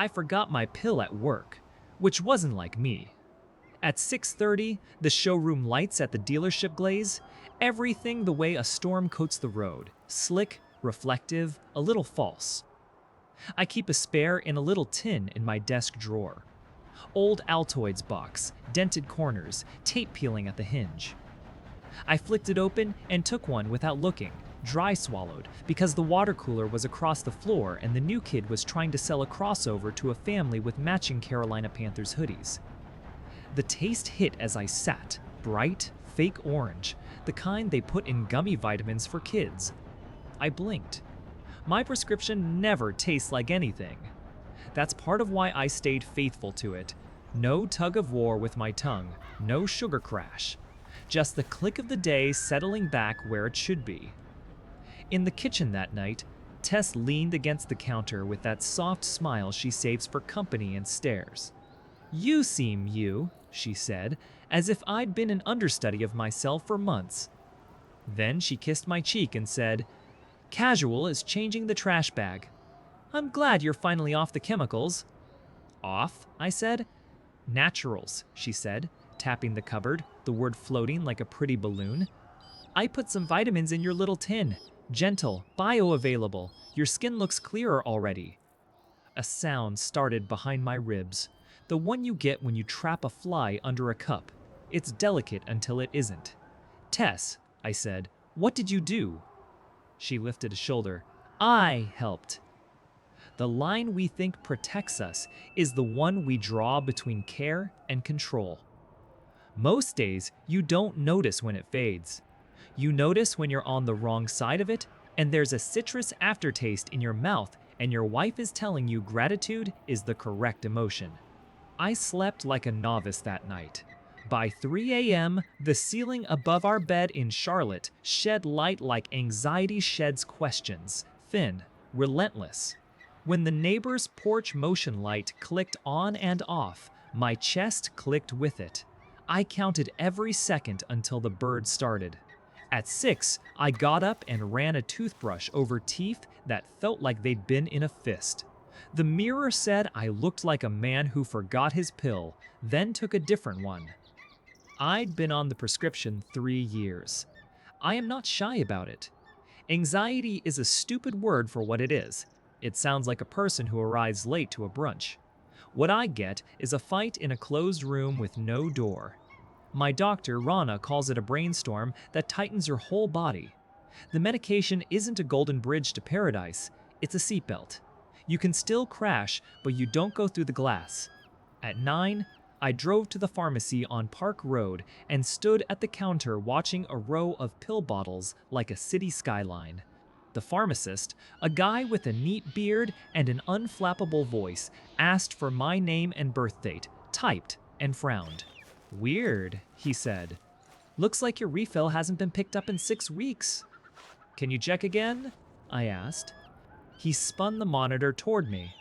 I forgot my pill at work, which wasn't like me. At 6:30, the showroom lights at the dealership glaze, everything the way a storm coats the road, slick, reflective, a little false. I keep a spare in a little tin in my desk drawer. Old Altoids box, dented corners, tape peeling at the hinge. I flicked it open and took one without looking, dry swallowed, because the water cooler was across the floor and the new kid was trying to sell a crossover to a family with matching Carolina Panthers hoodies. The taste hit as I sat, bright, fake orange, the kind they put in gummy vitamins for kids. I blinked. My prescription never tastes like anything. That's part of why I stayed faithful to it. No tug of war with my tongue, no sugar crash. Just the click of the day settling back where it should be. In the kitchen that night, Tess leaned against the counter with that soft smile she saves for company and stares. "You seem you," she said, as if I'd been an understudy of myself for months. Then she kissed my cheek and said, "Casual is changing the trash bag. I'm glad you're finally off the chemicals." "Off?" I said. "Naturals," she said, tapping the cupboard, the word floating like a pretty balloon. "I put some vitamins in your little tin. Gentle, bioavailable. Your skin looks clearer already." A sound started behind my ribs, the one you get when you trap a fly under a cup. It's delicate until it isn't. "Tess," I said, "what did you do?" She lifted a shoulder. "I helped." The line we think protects us is the one we draw between care and control. Most days, you don't notice when it fades. You notice when you're on the wrong side of it, and there's a citrus aftertaste in your mouth, and your wife is telling you gratitude is the correct emotion. I slept like a novice that night. By 3 a.m., the ceiling above our bed in Charlotte shed light like anxiety sheds questions, thin, relentless. When the neighbor's porch motion light clicked on and off, my chest clicked with it. I counted every second until the bird started. At 6, I got up and ran a toothbrush over teeth that felt like they'd been in a fist. The mirror said I looked like a man who forgot his pill, then took a different one. I'd been on the prescription 3 years. I am not shy about it. Anxiety is a stupid word for what it is. It sounds like a person who arrives late to a brunch. What I get is a fight in a closed room with no door. My doctor, Rana, calls it a brainstorm that tightens your whole body. The medication isn't a golden bridge to paradise, it's a seatbelt. You can still crash, but you don't go through the glass. At 9, I drove to the pharmacy on Park Road and stood at the counter watching a row of pill bottles like a city skyline. The pharmacist, a guy with a neat beard and an unflappable voice, asked for my name and birth date, typed, and frowned. "Weird," he said. "Looks like your refill hasn't been picked up in 6 weeks." "Can you check again?" I asked. He spun the monitor toward me.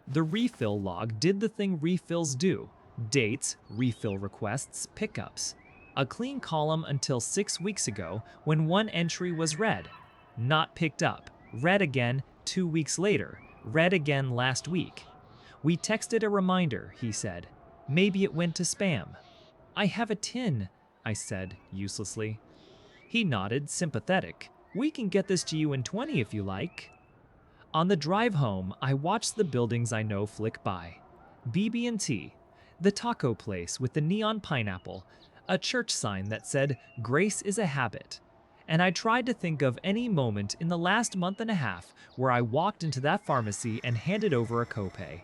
The refill log did the thing refills do: dates, refill requests, pickups. A clean column until 6 weeks ago when one entry was red. Not picked up. Read again 2 weeks later. Read again last week. "We texted a reminder," he said. "Maybe it went to spam." "I have a tin," I said uselessly. He nodded, sympathetic. "We can get this to you in 20 if you like." On the drive home, I watched the buildings I know flick by. BB&T, the taco place with the neon pineapple, a church sign that said, "Grace is a habit." And I tried to think of any moment in the last month and a half where I walked into that pharmacy and handed over a copay.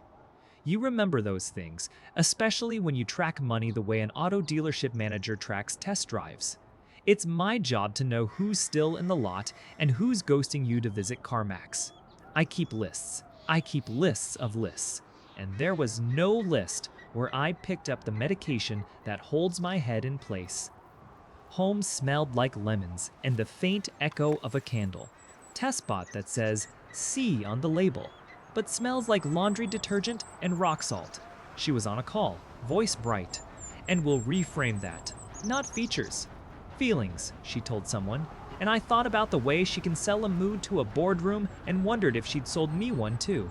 You remember those things, especially when you track money the way an auto dealership manager tracks test drives. It's my job to know who's still in the lot and who's ghosting you to visit CarMax. I keep lists. I keep lists of lists. And there was no list where I picked up the medication that holds my head in place. Home smelled like lemons and the faint echo of a candle. Test bot that says C on the label, but smells like laundry detergent and rock salt. She was on a call, voice bright. And we'll reframe that. Not features. Feelings, she told someone. And I thought about the way she can sell a mood to a boardroom and wondered if she'd sold me one too.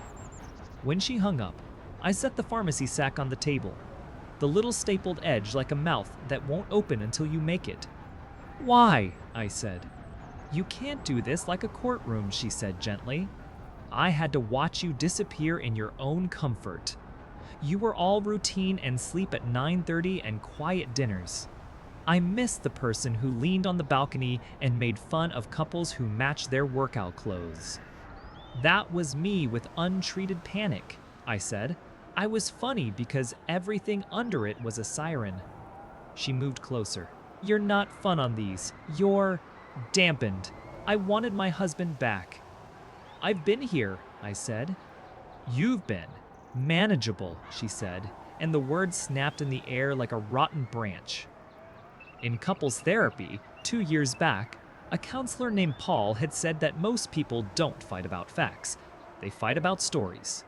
When she hung up, I set the pharmacy sack on the table, the little stapled edge like a mouth that won't open until you make it. Why? I said. You can't do this like a courtroom, she said gently. I had to watch you disappear in your own comfort. You were all routine and sleep at 9:30 and quiet dinners. I missed the person who leaned on the balcony and made fun of couples who matched their workout clothes. That was me with untreated panic, I said. I was funny because everything under it was a siren. She moved closer. You're not fun on these. You're dampened. I wanted my husband back. I've been here, I said. You've been. Manageable, she said, and the words snapped in the air like a rotten branch. In couples therapy, 2 years back, a counselor named Paul had said that most people don't fight about facts. They fight about stories.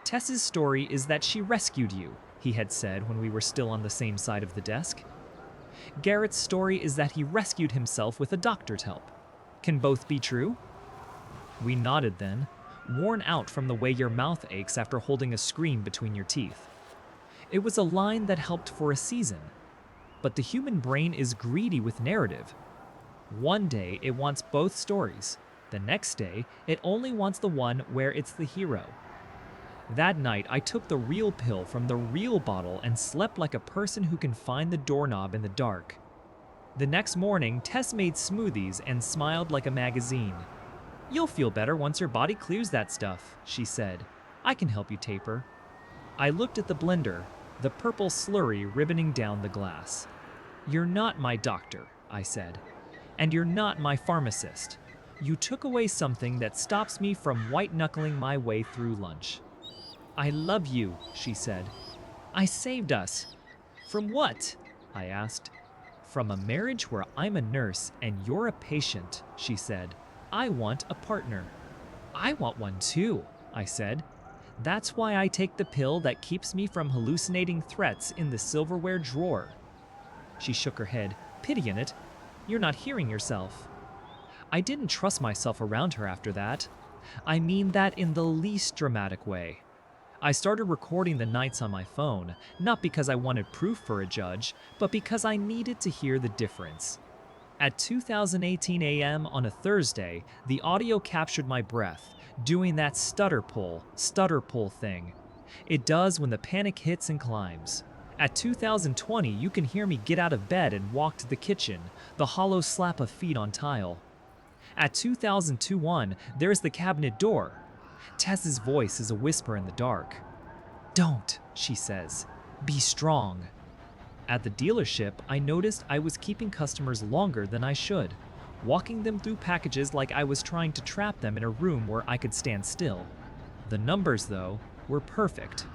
Tess's story is that she rescued you, he had said when we were still on the same side of the desk. Garrett's story is that he rescued himself with a doctor's help. Can both be true? We nodded then, worn out from the way your mouth aches after holding a screen between your teeth. It was a line that helped for a season. But the human brain is greedy with narrative. One day it wants both stories. The next day, it only wants the one where it's the hero. That night, I took the real pill from the real bottle and slept like a person who can find the doorknob in the dark. The next morning, Tess made smoothies and smiled like a magazine. You'll feel better once your body clears that stuff, she said. I can help you taper. I looked at the blender, the purple slurry ribboning down the glass. You're not my doctor, I said. And you're not my pharmacist. You took away something that stops me from white-knuckling my way through lunch. I love you, she said. I saved us. From what? I asked. From a marriage where I'm a nurse and you're a patient, she said. I want a partner. I want one too, I said. That's why I take the pill that keeps me from hallucinating threats in the silverware drawer. She shook her head. Pity in it. You're not hearing yourself. I didn't trust myself around her after that. I mean that in the least dramatic way. I started recording the nights on my phone, not because I wanted proof for a judge, but because I needed to hear the difference. At 2018 a.m. on a Thursday, the audio captured my breath, doing that stutter pull thing. It does when the panic hits and climbs. At 2020, you can hear me get out of bed and walk to the kitchen, the hollow slap of feet on tile. At 2021, there's the cabinet door. Tess's voice is a whisper in the dark. Don't, she says. Be strong. At the dealership, I noticed I was keeping customers longer than I should, walking them through packages like I was trying to trap them in a room where I could stand still. The numbers, though, were perfect.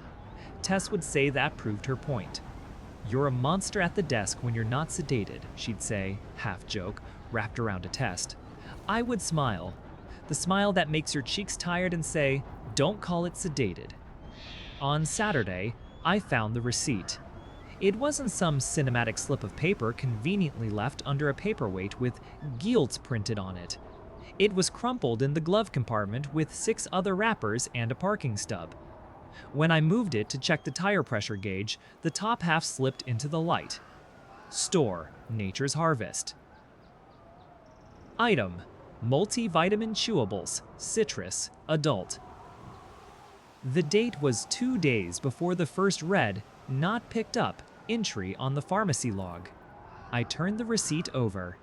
Tess would say that proved her point. You're a monster at the desk when you're not sedated, she'd say, half joke, wrapped around a test. I would smile, the smile that makes your cheeks tired, and say, don't call it sedated. On Saturday, I found the receipt. It wasn't some cinematic slip of paper conveniently left under a paperweight with guilt printed on it. It was crumpled in the glove compartment with 6 other wrappers and a parking stub. When I moved it to check the tire pressure gauge, the top half slipped into the light. Store, Nature's Harvest. Item, multivitamin chewables, citrus, adult. The date was 2 days before the first read, not picked up, entry on the pharmacy log. I turned the receipt over.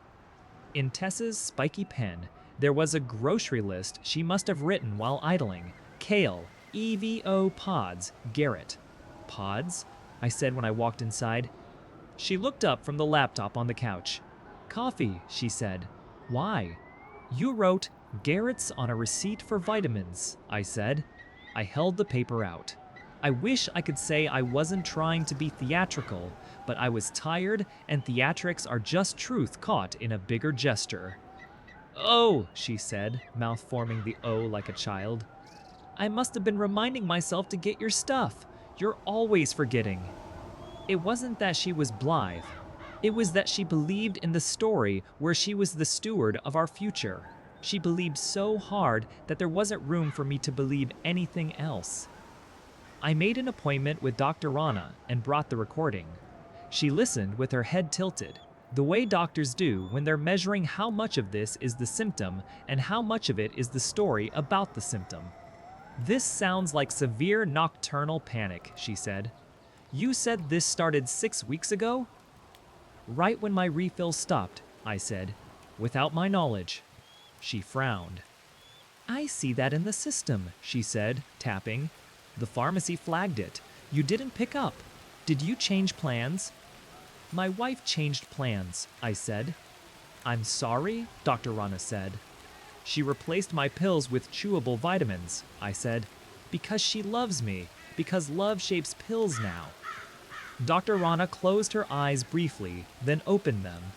In Tess's spiky pen, there was a grocery list she must have written while idling. Kale, EVO pods, Garrett. Pods? I said when I walked inside. She looked up from the laptop on the couch. Coffee, she said. Why? You wrote Garrett's on a receipt for vitamins, I said. I held the paper out. I wish I could say I wasn't trying to be theatrical, but I was tired, and theatrics are just truth caught in a bigger gesture. Oh, she said, mouth forming the O like a child. I must have been reminding myself to get your stuff. You're always forgetting. It wasn't that she was blithe. It was that she believed in the story where she was the steward of our future. She believed so hard that there wasn't room for me to believe anything else. I made an appointment with Dr. Rana and brought the recording. She listened with her head tilted, the way doctors do when they're measuring how much of this is the symptom and how much of it is the story about the symptom. "This sounds like severe nocturnal panic," she said. "You said this started 6 weeks ago?" "Right when my refill stopped," I said, "without my knowledge." She frowned. "I see that in the system," she said, tapping. "The pharmacy flagged it. You didn't pick up. Did you change plans?" "My wife changed plans," I said. "I'm sorry," Dr. Rana said. "She replaced my pills with chewable vitamins," I said, "because she loves me, because love shapes pills now." Dr. Rana closed her eyes briefly, then opened them.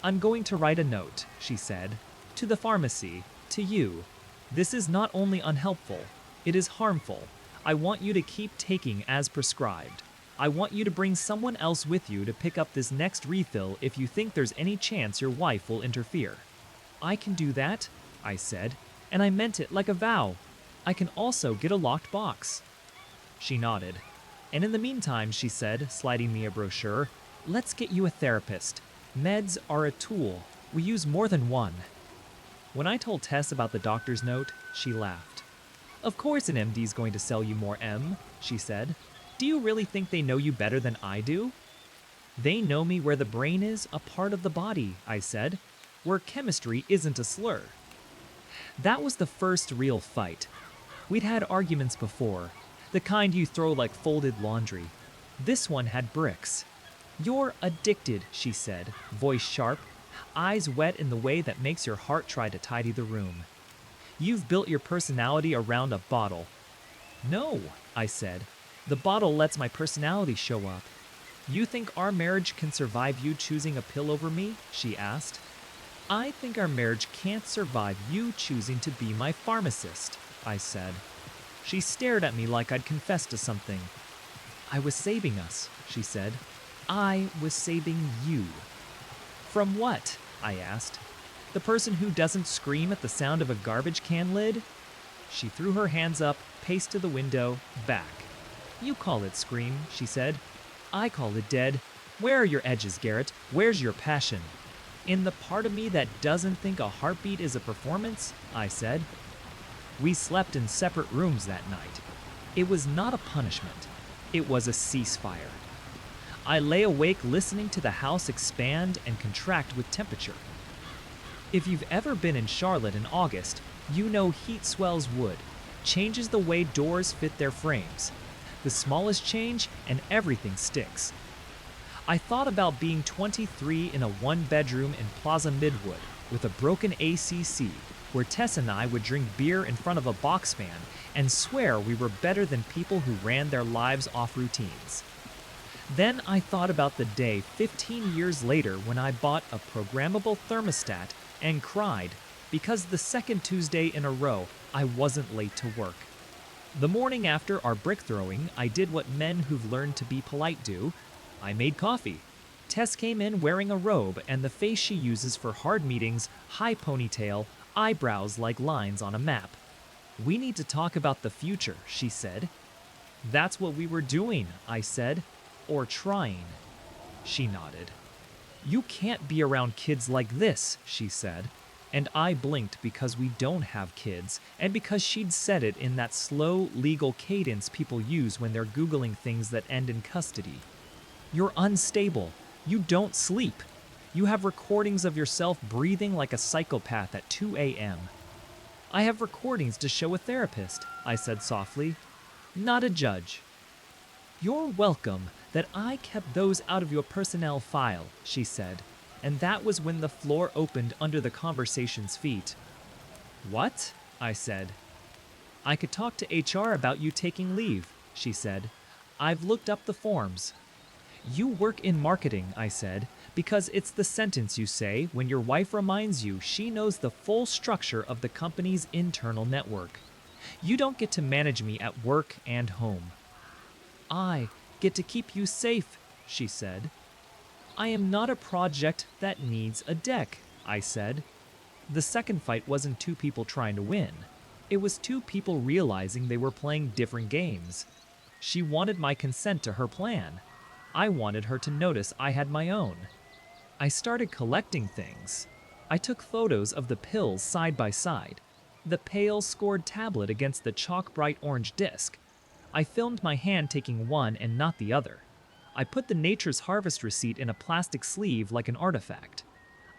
"I'm going to write a note," she said, "to the pharmacy, to you. This is not only unhelpful, it is harmful. I want you to keep taking as prescribed. I want you to bring someone else with you to pick up this next refill if you think there's any chance your wife will interfere." "I can do that," I said, and I meant it like a vow. "I can also get a locked box." She nodded. "And in the meantime," she said, sliding me a brochure, "let's get you a therapist. Meds are a tool. We use more than one." When I told Tess about the doctor's note, she laughed. "Of course an MD's going to sell you more M," she said. "Do you really think they know you better than I do?" "They know me where the brain is, a part of the body," I said, "where chemistry isn't a slur." That was the first real fight. We'd had arguments before, the kind you throw like folded laundry. This one had bricks. "You're addicted," she said, voice sharp, eyes wet in the way that makes your heart try to tidy the room. "You've built your personality around a bottle." "No," I said. "The bottle lets my personality show up." "You think our marriage can survive you choosing a pill over me?" she asked. "I think our marriage can't survive you choosing to be my pharmacist," I said. She stared at me like I'd confessed to something. "I was saving us," she said. "I was saving you." "From what?" I asked. "The person who doesn't scream at the sound of a garbage can lid?" She threw her hands up, paced to the window, back. "You call it scream," she said. "I call it dead. Where are your edges, Garrett? Where's your passion?" "In the part of me that doesn't think a heartbeat is a performance," I said. We slept in separate rooms that night. It was not a punishment. It was a ceasefire. I lay awake listening to the house expand and contract with temperature. If you've ever been in Charlotte in August, you know heat swells wood, changes the way doors fit their frames. The smallest change and everything sticks. I thought about being 23 in a one-bedroom in Plaza Midwood with a broken ACC, where Tess and I would drink beer in front of a box fan and swear we were better than people who ran their lives off routines. Then I thought about the day 15 years later when I bought a programmable thermostat and cried because the second Tuesday in a row I wasn't late to work. The morning after our brick throwing, I did what men who've learned to be polite do. I made coffee. Tess came in wearing a robe and the face she uses for hard meetings, high ponytail, eyebrows like lines on a map. "We need to talk about the future," she said. "That's what we were doing," I said. "Or trying." She nodded. "You can't be around kids like this," she said. And I blinked because we don't have kids, and because she'd said it in that slow, legal cadence people use when they're Googling things that end in custody. "You're unstable. You don't sleep. You have recordings of yourself breathing like a psychopath at 2 a.m. "I have recordings to show a therapist," I said softly. "Not a judge." "You're welcome that I kept those out of your personnel file," she said, and that was when the floor opened under the conversation's feet. "What?" I said. "I could talk to HR about you taking leave," she said. "I've looked up the forms." "You work in marketing," I said, "because it's the sentence you say when your wife reminds you she knows the full structure of the company's internal network. You don't get to manage me at work and home." "I get to keep you safe," she said. "I am not a project that needs a deck," I said. The second fight wasn't two people trying to win. It was two people realizing they were playing different games. She wanted my consent to her plan. I wanted her to notice I had my own. I started collecting things. I took photos of the pills side by side, the pale scored tablet against the chalk bright orange disc. I filmed my hand taking one and not the other. I put the Nature's Harvest receipt in a plastic sleeve like an artifact.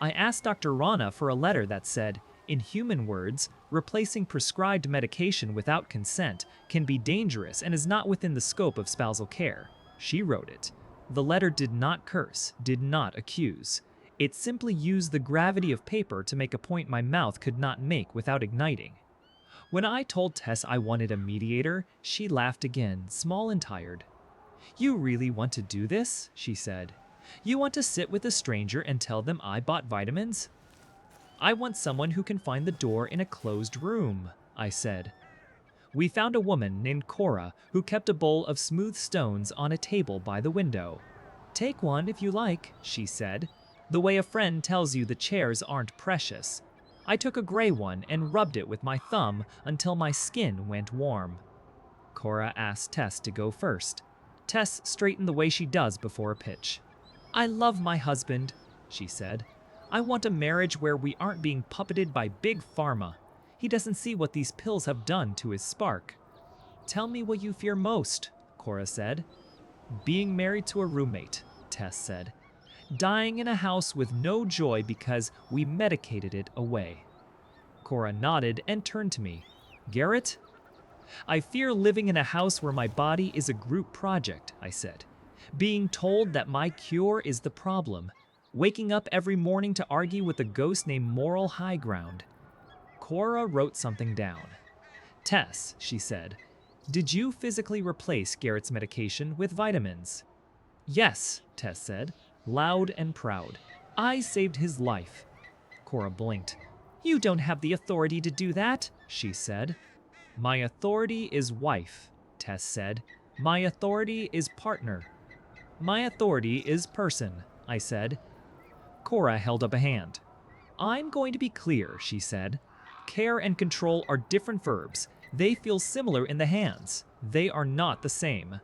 I asked Dr. Rana for a letter that said, in human words, replacing prescribed medication without consent can be dangerous and is not within the scope of spousal care. She wrote it. The letter did not curse, did not accuse. It simply used the gravity of paper to make a point my mouth could not make without igniting. When I told Tess I wanted a mediator, she laughed again, small and tired. "You really want to do this?" she said. "You want to sit with a stranger and tell them I bought vitamins?" "I want someone who can find the door in a closed room," I said. We found a woman named Cora who kept a bowl of smooth stones on a table by the window. "Take one if you like," she said, the way a friend tells you the chairs aren't precious. I took a gray one and rubbed it with my thumb until my skin went warm. Cora asked Tess to go first. Tess straightened the way she does before a pitch. "I love my husband," she said. "I want a marriage where we aren't being puppeted by Big Pharma. He doesn't see what these pills have done to his spark." "Tell me what you fear most," Cora said. "Being married to a roommate," Tess said. "Dying in a house with no joy because we medicated it away." Cora nodded and turned to me. "Garrett?" "I fear living in a house where my body is a group project," I said. "Being told that my cure is the problem. Waking up every morning to argue with a ghost named Moral High Ground." Cora wrote something down. "Tess," she said, "did you physically replace Garrett's medication with vitamins?" "Yes," Tess said, loud and proud. "I saved his life." Cora blinked. "You don't have the authority to do that," she said. "My authority is wife," Tess said. "My authority is partner." "My authority is person," I said. Cora held up a hand. "I'm going to be clear," she said. "Care and control are different verbs. They feel similar in the hands. They are not the same.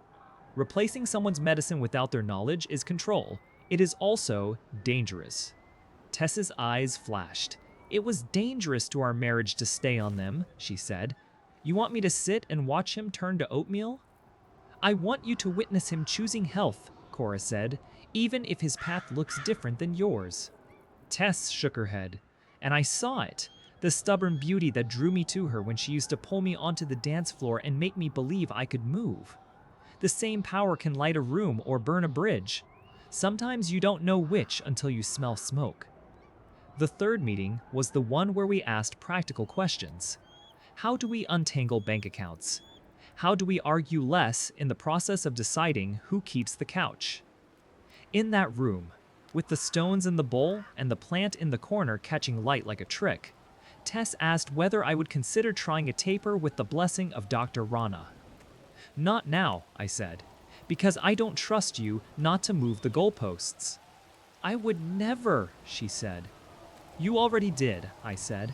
Replacing someone's medicine without their knowledge is control. It is also dangerous." Tess's eyes flashed. "It was dangerous to our marriage to stay on them," she said. "You want me to sit and watch him turn to oatmeal?" "I want you to witness him choosing health," Cora said, "even if his path looks different than yours." Tess shook her head, and I saw it, the stubborn beauty that drew me to her when she used to pull me onto the dance floor and make me believe I could move. The same power can light a room or burn a bridge. Sometimes you don't know which until you smell smoke. The third meeting was the one where we asked practical questions. How do we untangle bank accounts? How do we argue less in the process of deciding who keeps the couch? In that room, with the stones in the bowl and the plant in the corner catching light like a trick, Tess asked whether I would consider trying a taper with the blessing of Dr. Rana. "Not now," I said, "because I don't trust you not to move the goalposts." "I would never," she said. "You already did," I said.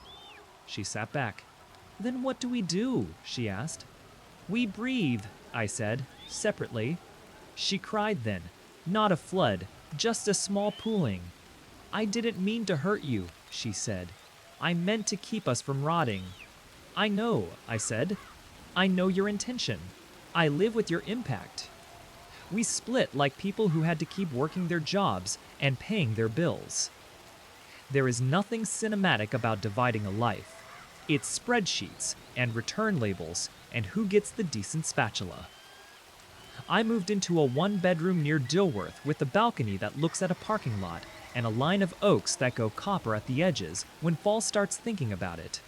She sat back. "Then what do we do?" she asked. "We breathe," I said, separately. She cried then. Not a flood, just a small pooling. "I didn't mean to hurt you," she said. "I meant to keep us from rotting." "I know," I said. "I know your intention. I live with your impact." We split like people who had to keep working their jobs and paying their bills. There is nothing cinematic about dividing a life. It's spreadsheets and return labels and who gets the decent spatula. I moved into a one-bedroom near Dilworth with a balcony that looks at a parking lot and a line of oaks that go copper at the edges when fall starts thinking about it.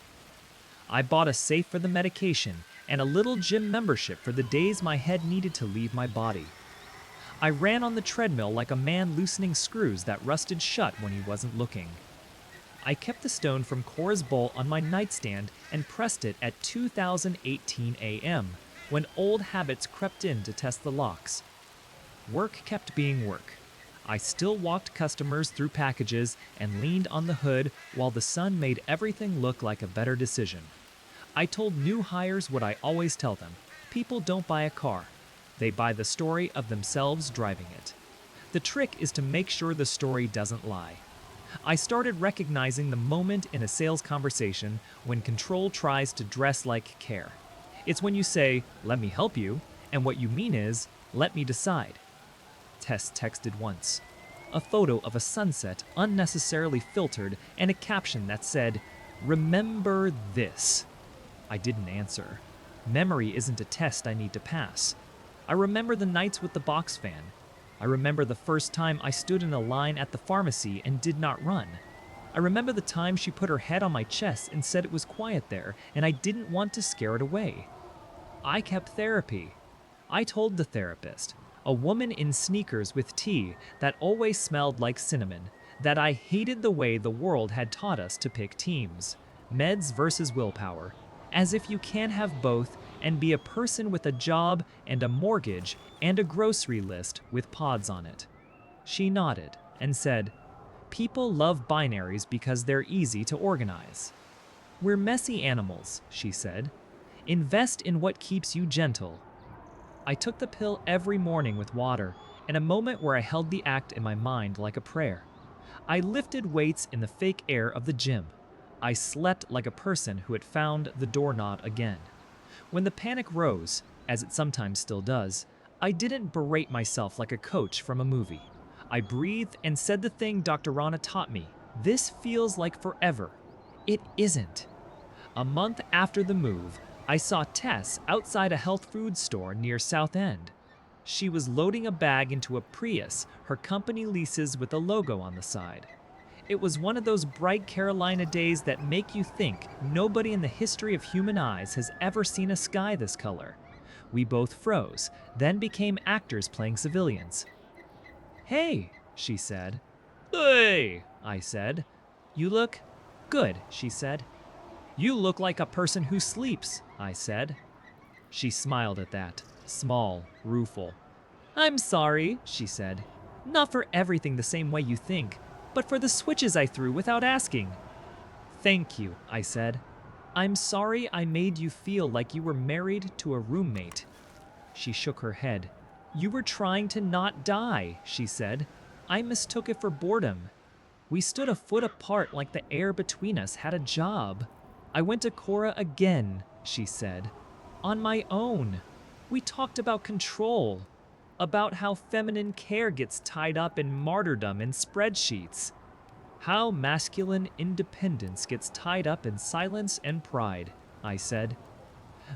I bought a safe for the medication and a little gym membership for the days my head needed to leave my body. I ran on the treadmill like a man loosening screws that rusted shut when he wasn't looking. I kept the stone from Cora's bowl on my nightstand and pressed it at 2018 a.m., when old habits crept in to test the locks. Work kept being work. I still walked customers through packages and leaned on the hood while the sun made everything look like a better decision. I told new hires what I always tell them: people don't buy a car. They buy the story of themselves driving it. The trick is to make sure the story doesn't lie. I started recognizing the moment in a sales conversation when control tries to dress like care. It's when you say, "Let me help you," and what you mean is, "Let me decide." Tess texted once. A photo of a sunset unnecessarily filtered and a caption that said, "Remember this." I didn't answer. Memory isn't a test I need to pass. I remember the nights with the box fan. I remember the first time I stood in a line at the pharmacy and did not run. I remember the time she put her head on my chest and said it was quiet there and I didn't want to scare it away. I kept therapy. I told the therapist, a woman in sneakers with tea that always smelled like cinnamon, that I hated the way the world had taught us to pick teams, meds versus willpower, as if you can't have both and be a person with a job and a mortgage and a grocery list with pods on it. She nodded and said, "People love binaries because they're easy to organize." "We're messy animals," she said. "Invest in what keeps you gentle." I took the pill every morning with water, in a moment where I held the act in my mind like a prayer. I lifted weights in the fake air of the gym. I slept like a person who had found the doorknob again. When the panic rose, as it sometimes still does, I didn't berate myself like a coach from a movie. I breathed and said the thing Dr. Rana taught me. This feels like forever. It isn't. A month after the move, I saw Tess outside a health food store near South End. She was loading a bag into a Prius her company leases with a logo on the side. It was one of those bright Carolina days that make you think nobody in the history of human eyes has ever seen a sky this color. We both froze, then became actors playing civilians. "Hey," she said. "Hey," I said. "You look good," she said. "You look like a person who sleeps," I said. She smiled at that, small, rueful. "I'm sorry," she said. "Not for everything the same way you think, but for the switches I threw without asking." "Thank you," I said. "I'm sorry I made you feel like you were married to a roommate." She shook her head. "You were trying to not die," she said. "I mistook it for boredom. We stood a foot apart like the air between us had a job. I went to Cora again," she said. "On my own. We talked about control, about how feminine care gets tied up in martyrdom and spreadsheets, how masculine independence gets tied up in silence and pride," I said.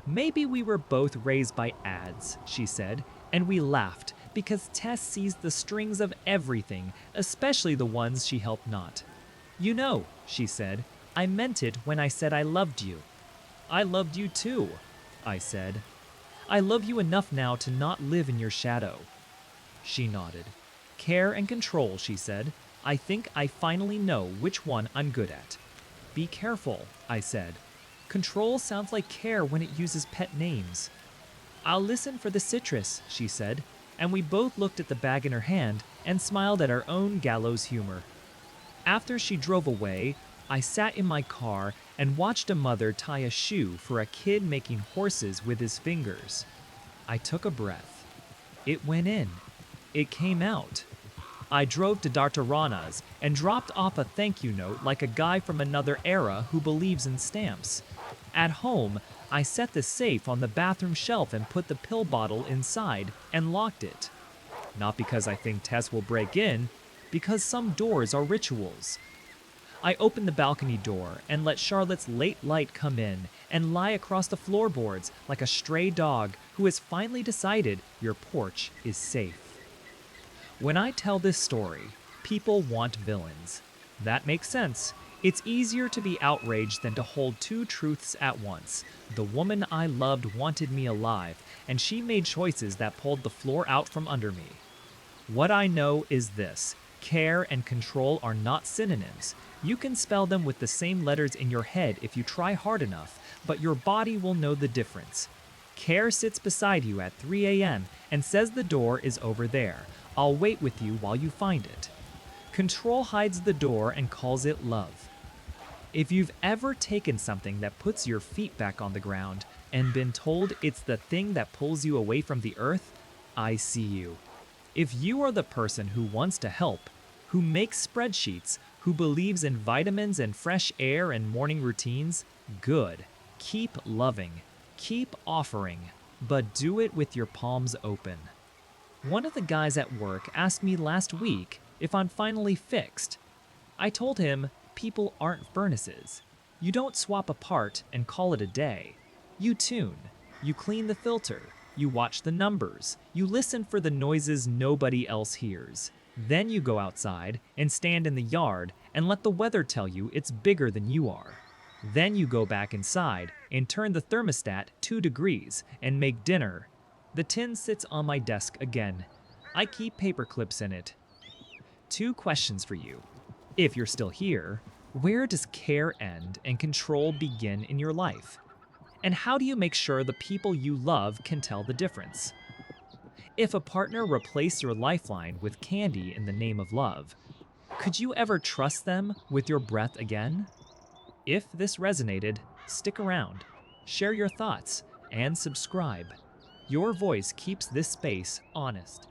"Maybe we were both raised by ads," she said, and we laughed because Tess sees the strings of everything, especially the ones she helped not. "You know," she said, "I meant it when I said I loved you." "I loved you too," I said. "I love you enough now to not live in your shadow." She nodded. "Care and control," she said. "I think I finally know which one I'm good at." "Be careful," I said. "Control sounds like care when it uses pet names." "I'll listen for the citrus," she said, and we both looked at the bag in her hand and smiled at our own gallows humor. After she drove away, I sat in my car and watched a mother tie a shoe for a kid making horses with his fingers. I took a breath. It went in. It came out. I drove to Dr. Rana's and dropped off a thank you note like a guy from another era who believes in stamps. At home, I set the safe on the bathroom shelf and put the pill bottle inside and locked it. Not because I think Tess will break in, because some doors are rituals. I opened the balcony door and let Charlotte's late light come in and lie across the floorboards like a stray dog who has finally decided your porch is safe. When I tell this story, people want villains. That makes sense. It's easier to be outraged than to hold two truths at once. The woman I loved wanted me alive, and she made choices that pulled the floor out from under me. What I know is this: care and control are not synonyms. You can spell them with the same letters in your head if you try hard enough, but your body will know the difference. Care sits beside you at 3 a.m. and says the door is over there. I'll wait with you while you find it. Control hides the door and calls it love. If you've ever taken something that puts your feet back on the ground and been told it's the thing that pulls you away from the earth, I see you. If you are the person who wants to help, who makes spreadsheets, who believes in vitamins and fresh air and morning routines, good. Keep loving, keep offering, but do it with your palms open. One of the guys at work asked me last week if I'm finally fixed. I told him people aren't furnaces. You don't swap a part and call it a day. You tune, you clean the filter, you watch the numbers, you listen for the noises nobody else hears. Then you go outside and stand in the yard and let the weather tell you it's bigger than you are. Then you go back inside and turn the thermostat 2 degrees and make dinner. The tin sits on my desk again. I keep paper clips in it. 2 questions for you. If you're still here, where does care end and control begin in your life? And how do you make sure the people you love can tell the difference? If a partner replaced your lifeline with candy in the name of love, could you ever trust them with your breath again? If this resonated, stick around, share your thoughts, and subscribe. Your voice keeps this space honest.